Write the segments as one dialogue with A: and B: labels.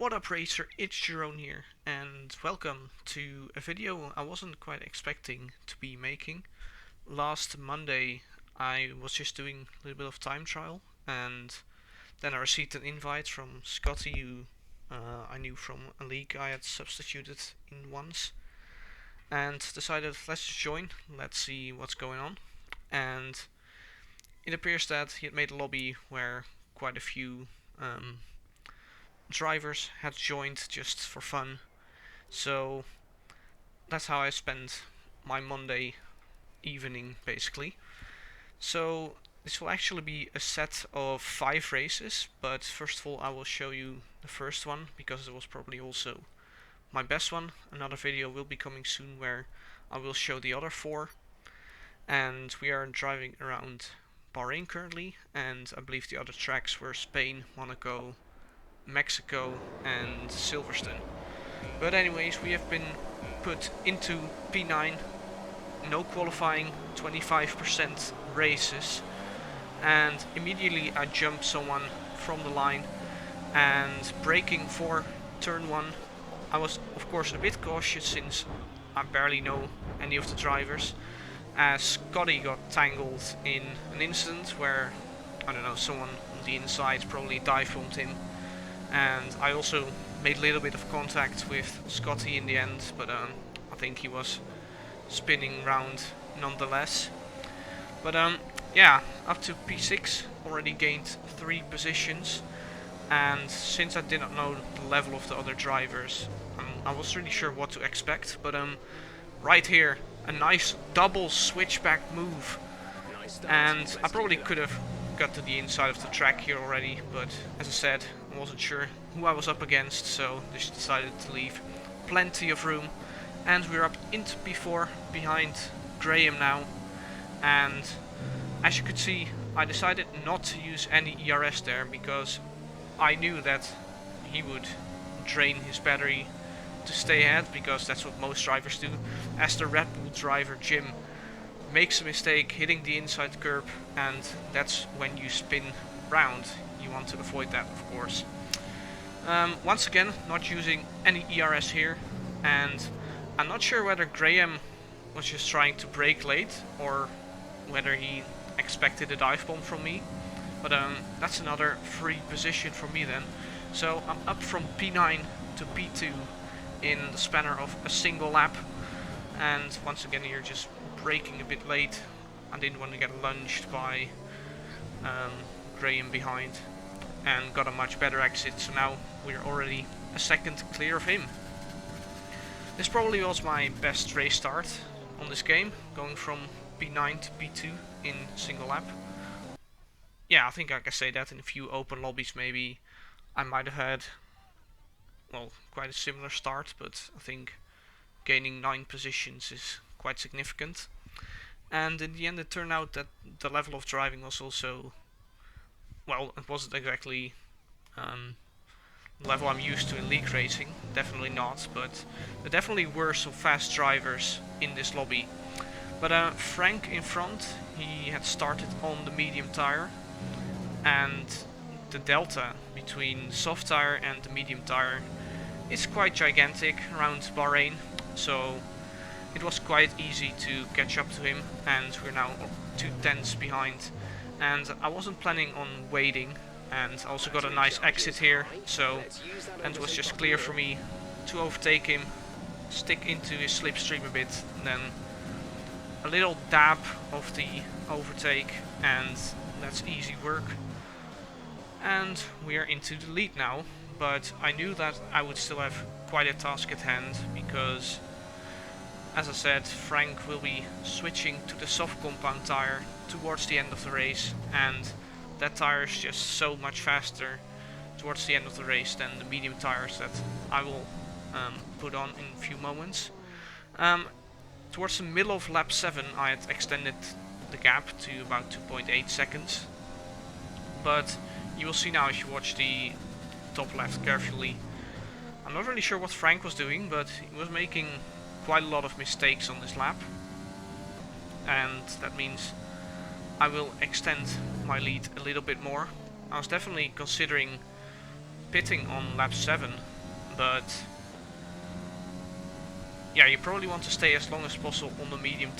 A: What up, Racer? It's Jerome here, and welcome to a video I wasn't quite expecting to be making. Last Monday I was just doing a little bit of time trial, and then I received an invite from Scotty, who I knew from a league I had substituted in once, and decided let's just join, let's see what's going on. And it appears that he had made a lobby where quite a few drivers had joined just for fun. So that's how I spent my Monday evening basically. So this will actually be a set of 5 races, but first of all I will show you the first one because it was probably also my best one. Another video will be coming soon where I will show the other 4. And we are driving around Bahrain currently, and I believe the other tracks were Spain, Monaco, Mexico and Silverstone. But anyways, we have been put into P9, no qualifying, 25% races, and immediately I jumped someone from the line and braking for turn 1. I was of course a bit cautious since I barely know any of the drivers, as Scotty got tangled in an incident where, I don't know, someone on the inside probably dive bombed him, and I also made a little bit of contact with Scotty in the end, but I think he was spinning round nonetheless. But yeah, up to P6, already gained 3 positions, and since I did not know the level of the other drivers, I wasn't really sure what to expect, but right here, a nice double switchback move, and I probably could have got to the inside of the track here already, but as I said, I wasn't sure who I was up against, so just decided to leave plenty of room. And we're up into P4 behind Graham now, and as you could see, I decided not to use any ERS there because I knew that he would drain his battery to stay ahead, because that's what most drivers do. As the Red Bull driver Jim makes a mistake hitting the inside curb, and that's when you spin round. You want to avoid that, of course. Once again, not using any ERS here, and I'm not sure whether Graham was just trying to brake late or whether he expected a dive bomb from me, but that's another free position for me then. So I'm up from P9 to P2 in the spanner of a single lap, and once again here just braking a bit late. I didn't want to get lunged by Graham behind, and got a much better exit, so now we're already a second clear of him. This probably was my best race start on this game, going from P9 to P2 in single lap. Yeah, I think I can say that in a few open lobbies maybe I might have had, well, quite a similar start, but I think gaining 9 positions is quite significant. And in the end it turned out that the level of driving was also, well, it wasn't exactly the level I'm used to in league racing, definitely not, but there definitely were some fast drivers in this lobby. But Frank in front, he had started on the medium tire, and the delta between soft tire and the medium tire is quite gigantic around Bahrain, so it was quite easy to catch up to him, and we're now 2 tenths behind. And I wasn't planning on waiting, and I also got a nice exit here, so and it was just clear for me to overtake him, stick into his slipstream a bit, and then a little dab of the overtake, and that's easy work. And we are into the lead now, but I knew that I would still have quite a task at hand, because as I said, Frank will be switching to the soft compound tire towards the end of the race, and that tire is just so much faster towards the end of the race than the medium tires that I will put on in a few moments. Towards the middle of lap 7 I had extended the gap to about 2.8 seconds, but you will see now if you watch the top left carefully. I'm not really sure what Frank was doing, but he was making quite a lot of mistakes on this lap, and that means I will extend my lead a little bit more. I was definitely considering pitting on lap 7, but yeah, you probably want to stay as long as possible on the medium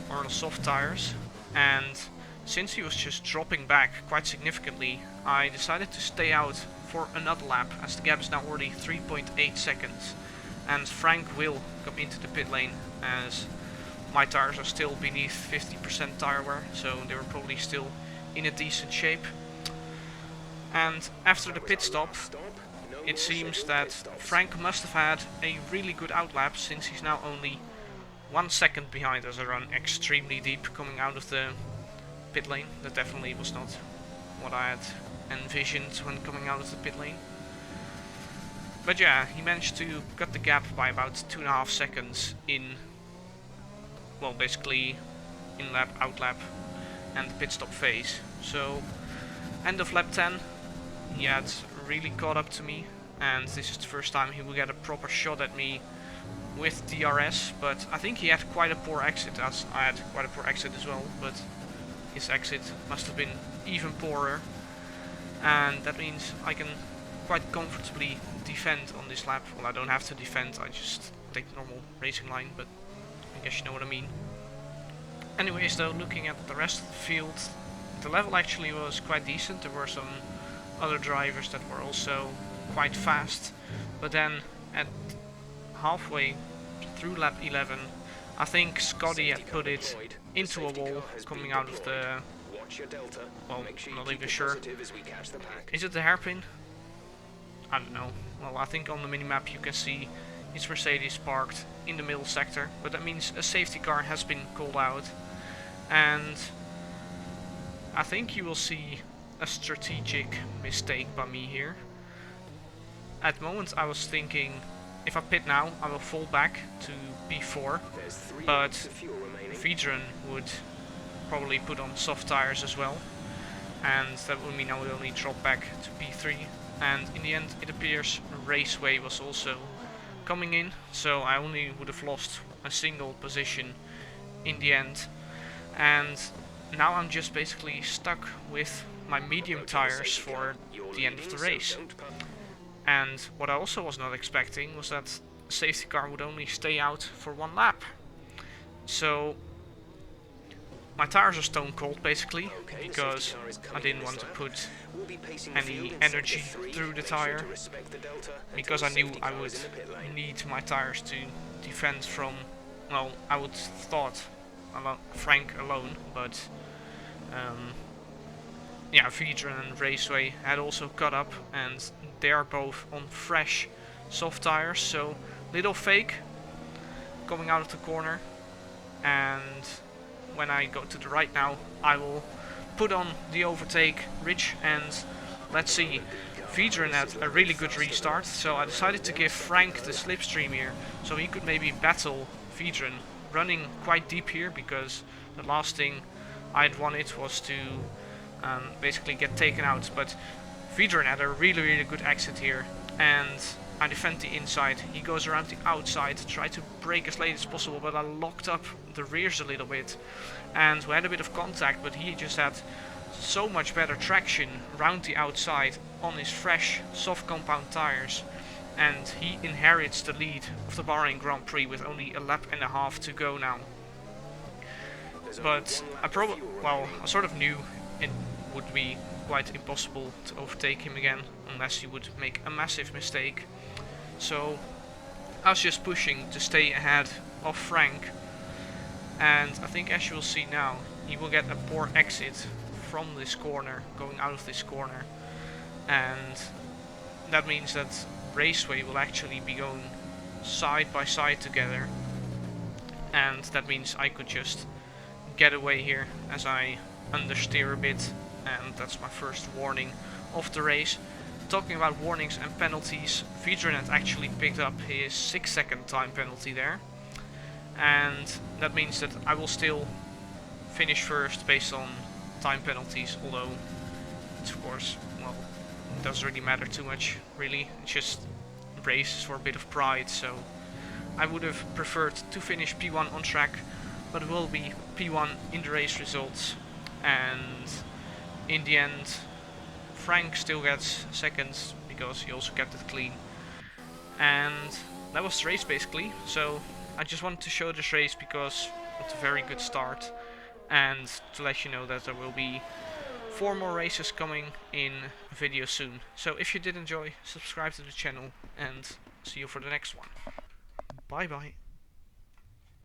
A: or the soft tires. And since he was just dropping back quite significantly, I decided to stay out for another lap, as the gap is now already 3.8 seconds. And Frank will come into the pit lane, as my tires are still beneath 50% tire wear, so they were probably still in a decent shape. And after the pit stop, it seems that Frank must have had a really good outlap, since he's now only 1 second behind as I run extremely deep coming out of the pit lane. That definitely was not what I had envisioned when coming out of the pit lane. But yeah, he managed to cut the gap by about 2.5 seconds in, well, basically in lap, out lap, and the pit stop phase. So, end of lap 10, he had really caught up to me, and this is the first time he will get a proper shot at me with DRS, but I think he had quite a poor exit, as I had quite a poor exit as well, but his exit must have been even poorer, and that means I can quite comfortably defend on this lap. Well, I don't have to defend, I just take the normal racing line, but I guess you know what I mean. Anyways though, looking at the rest of the field, the level actually was quite decent. There were some other drivers that were also quite fast, but then at halfway through lap 11, I think Scotty had put it into a wall coming out of the, well, I'm not even sure. Is it the hairpin? I don't know. Well, I think on the minimap you can see his Mercedes parked in the middle sector, but that means a safety car has been called out, and I think you will see a strategic mistake by me here. At the moment I was thinking, if I pit now I will fall back to P4, but Vedran would probably put on soft tires as well, and that would mean I would only drop back to P3, and in the end it appears Raceway was also coming in, so I only would have lost a single position in the end, and now I'm just basically stuck with my medium tires for the end of the race. And what I also was not expecting was that the safety car would only stay out for 1 lap. So my tires are stone cold basically, because I didn't want to put any energy through the tire, because I knew I would need my tires to defend from, well, I would thought Frank alone, but yeah, Vedran and Raceway had also caught up, and they are both on fresh soft tires, so little fake coming out of the corner, and when I go to the right now I will put on the overtake ridge, and let's see. Vedran had a really good restart, so I decided to give Frank the slipstream here, so he could maybe battle Vedran, running quite deep here, because the last thing I'd wanted was to basically get taken out, but Vedran had a really good exit here, and I defend the inside. He goes around the outside, try to brake as late as possible, but I locked up the rears a little bit, and we had a bit of contact, but he just had so much better traction around the outside on his fresh soft compound tires, and he inherits the lead of the Bahrain Grand Prix with only a lap and a half to go now. But I sort of knew it would be quite impossible to overtake him again unless he would make a massive mistake. So I was just pushing to stay ahead of Frank, and I think, as you will see now, he will get a poor exit from this corner, going out of this corner, and that means that Raceway will actually be going side by side together, and that means I could just get away here as I understeer a bit, and that's my first warning of the race. Talking about warnings and penalties, Vedran had actually picked up his 6-second time penalty there, and that means that I will still finish first based on time penalties, although it's, of course, well, it doesn't really matter too much really, it's just races for a bit of pride, so I would have preferred to finish P1 on track, but it will be P1 in the race results, and in the end Frank still gets seconds because he also kept it clean, And that was the race basically. So I just wanted to show this race because it's a very good start, and to let you know that there will be 4 more races coming in a video soon. So if you did enjoy, subscribe to the channel, and see you for the next one. Bye bye.